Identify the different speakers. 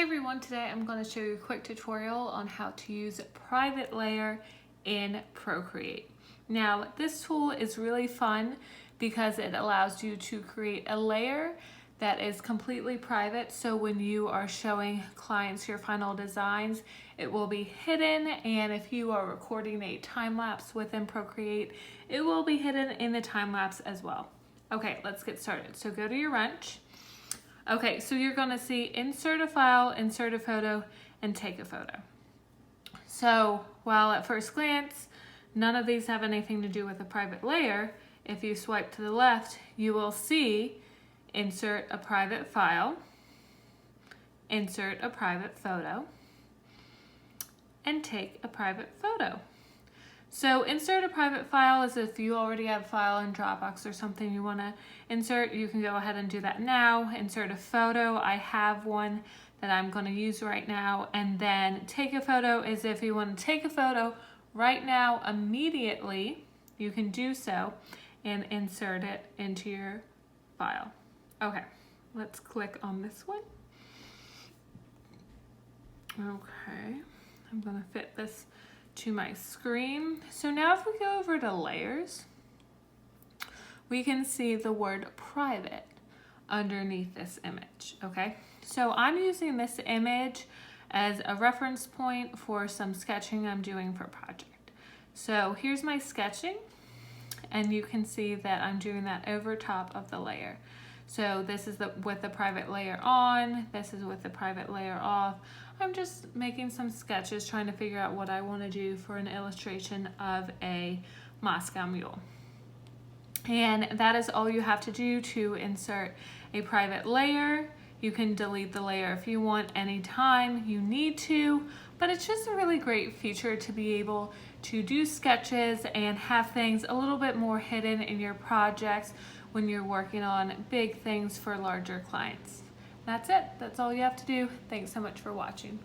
Speaker 1: everyone, today I'm going to show you a quick tutorial on how to use private layer in Procreate. Now this tool is really fun because it allows you to create a layer that is completely private, so when you are showing clients your final designs it will be hidden, and if you are recording a time-lapse within Procreate it will be hidden in the time-lapse as well. Okay, let's get started. So go to your wrench. Okay, so you're gonna see insert a file, insert a photo, and take a photo. So while at first glance, none of these have anything to do with a private layer, if you swipe to the left, you will see insert a private file, insert a private photo, and take a private photo. So insert a private file is if you already have a file in Dropbox or something you want to insert, you can go ahead and do that now. Insert a photo, I have one that I'm going to use right now. And then take a photo is if you want to take a photo right now immediately, you can do so and insert it into your file. Okay, let's click on this one. Okay, I'm going to fit this to my screen. So now if we go over to layers, we can see the word private underneath this image, okay? So I'm using this image as a reference point for some sketching I'm doing for a project. So here's my sketching, and you can see that I'm doing that over top of the layer. So this is with the private layer on, this is with the private layer off. I'm just making some sketches, trying to figure out what I want to do for an illustration of a Moscow Mule. And that is all you have to do to insert a private layer. You can delete the layer if you want anytime you need to, but it's just a really great feature to be able to do sketches and have things a little bit more hidden in your projects when you're working on big things for larger clients. That's it. That's all you have to do. Thanks so much for watching.